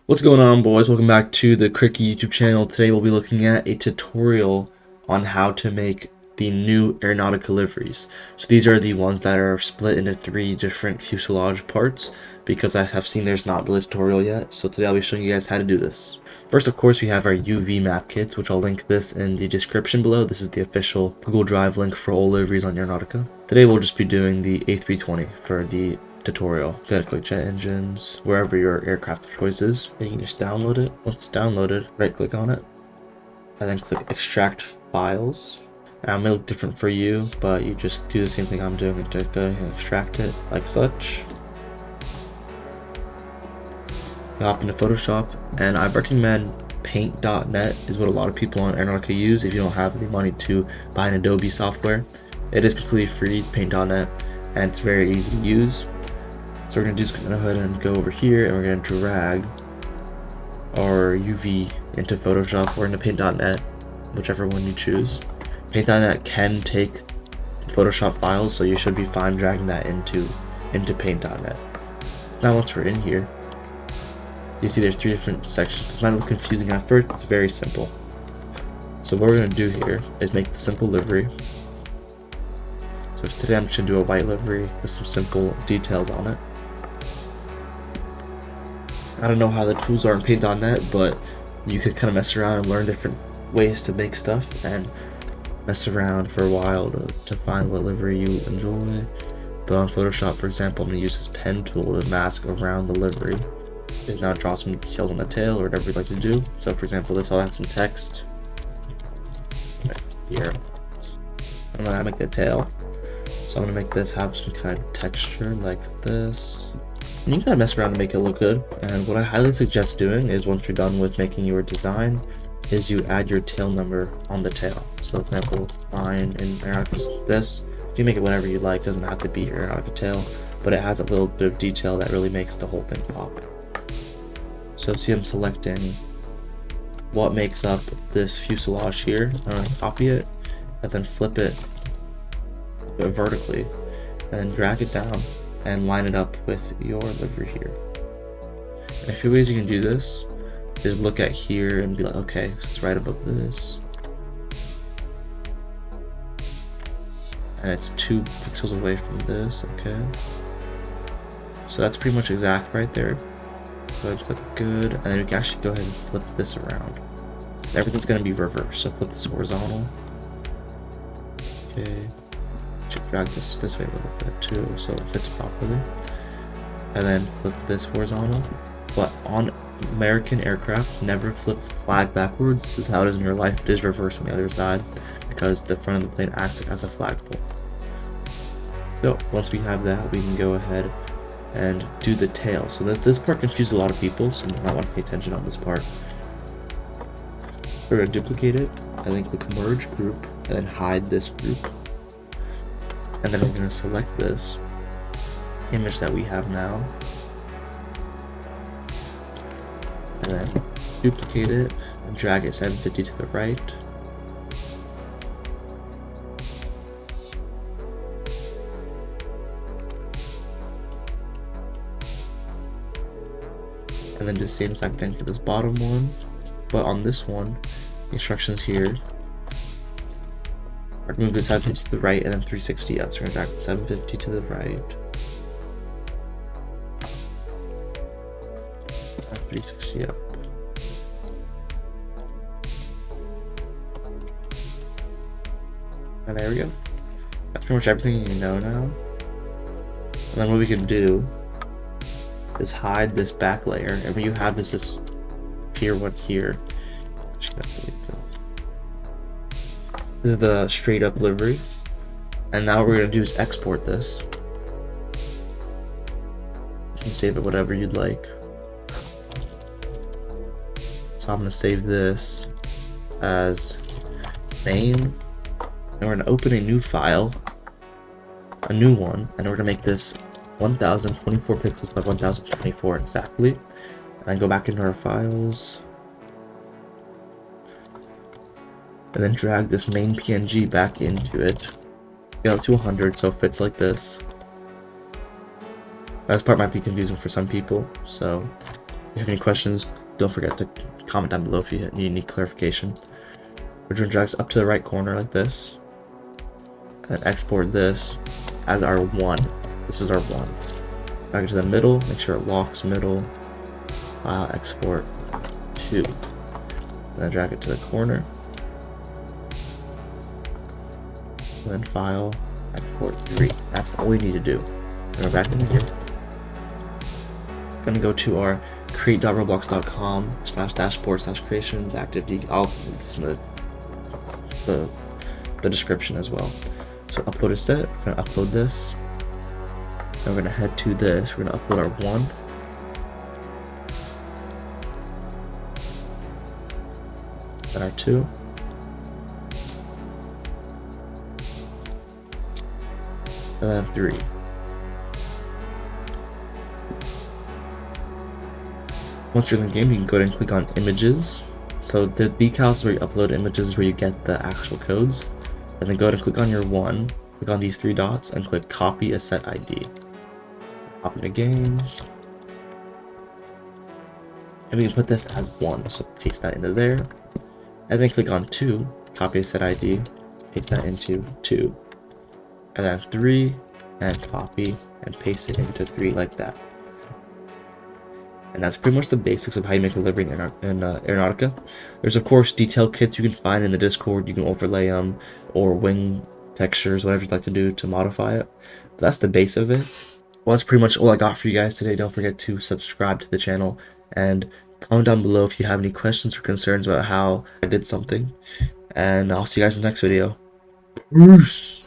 What's going on, boys? Welcome back to the Cricky YouTube channel. Today we'll be looking at a tutorial on how to make the new Aeronautica liveries. So these are the ones that are split into 3 different fuselage parts because I have seen there's not really a tutorial yet. So today I'll be showing you guys how to do this. First, of course, we have our UV map kits, which I'll link this in the description below. This is the official Google Drive link for all liveries on Aeronautica. Today we'll just be doing the A320 for the tutorial. You gotta click jet engines, wherever your aircraft of choice is. You can just download it. Once it's downloaded, right click on it, and then click extract files. Now, it may look different for you, but you just do the same thing I'm doing to go and extract it like such. You hop into Photoshop, and I recommend paint.net is what a lot of people on Aeronautica use if you don't have the money to buy an Adobe software. It is completely free, paint.net, and it's very easy to use. So we're going to just go ahead and go over here, and we're going to drag our UV into Photoshop or into paint.net, whichever one you choose. Paint.net can take Photoshop files, so you should be fine dragging that into paint.net. Now once we're in here, you see there's 3 different sections. This might look confusing at first, it's very simple. So what we're going to do here is make the simple livery. So today I'm just going to do a white livery with some simple details on it. I don't know how the tools are in paint.net, but you could kind of mess around and learn different ways to make stuff and mess around for a while to find what livery you enjoy. But on Photoshop, for example, I'm going to use this pen tool to mask around the livery. It now draw some details on the tail or whatever you'd like to do. So for example, this all has some text right here. I'm going to make the tail. So I'm going to make this have some kind of texture like this. And you can kind of mess around to make it look good. And what I highly suggest doing is once you're done with making your design, is you add your tail number on the tail. So for example, mine in Aeronautica is this. You can make it whatever you like. It doesn't have to be your Aeronautica tail, but it has a little bit of detail that really makes the whole thing pop. So see, I'm selecting what makes up this fuselage here. I'm going to copy it and then flip it vertically and then drag it down and line it up with your livery here. And a few ways you can do this is look at here and be like, okay, so it's right above this. And it's 2 pixels away from this, okay. So that's pretty much exact right there. Go ahead and click good, and then we can actually go ahead and flip this around. Everything's gonna be reversed, so flip this horizontal. Okay. Drag this way a little bit too so it fits properly, and then flip this horizontal. But on American aircraft, never flip the flag backwards. This is how it is in real life. It is reversed on the other side because the front of the plane acts as a flagpole. So once we have that, we can go ahead and do the tail. So this part confused a lot of people, so you might want to pay attention on this part. We're going to duplicate it and then click merge group and then hide this group. And then we're going to select this image that we have now, and then duplicate it and drag it 750 to the right. And then do the same exact thing for this bottom one, but on this one, the instructions here are to move this 750 to the right and then 360 up. So we're going to drag 750 to the right, and 360 up. And there we go. That's pretty much everything you know now. And then what we can do is hide this back layer, and what you have is this here one here. This is the straight up livery, and now what we're going to do is export this. You can save it whatever you'd like. So I'm going to save this as main, and we're going to open a new file, a new one, and we're going to make this 1024 pixels by 1024 exactly, and then go back into our files. And then drag this main PNG back into it. Scale it to 100 so it fits like this. This part might be confusing for some people, so you have any questions, don't forget to comment down below if you need clarification. We're going to drag this up to the right corner like this, and export this as our 1. This is our 1. Drag it to the middle, make sure it locks middle, file, export 2. And then drag it to the corner, and then file, export 3. That's all we need to do. Go back into here. I'm gonna go to our create.roblox.com/dashboard/creations active. I'll put this in the description as well. So upload is set. We're gonna upload this. Now we're gonna head to this. We're gonna upload our 1. Then our 2. And then 3. Once you're in the game, you can go ahead and click on images. So the decals where you upload images where you get the actual codes. And then go ahead and click on your 1, click on these 3 dots, and click copy asset ID. Hop into game. And we can put this as 1, so paste that into there. And then click on 2, copy asset ID, paste that into 2. And then 3, and copy and paste it into 3 like that. And that's pretty much the basics of how you make a livery in Aeronautica. There's of course detail kits you can find in the Discord. You can overlay them or wing textures, whatever you'd like to do to modify it. But that's the base of it. Well, that's pretty much all I got for you guys today. Don't forget to subscribe to the channel and comment down below if you have any questions or concerns about how I did something. And I'll see you guys in the next video. Peace!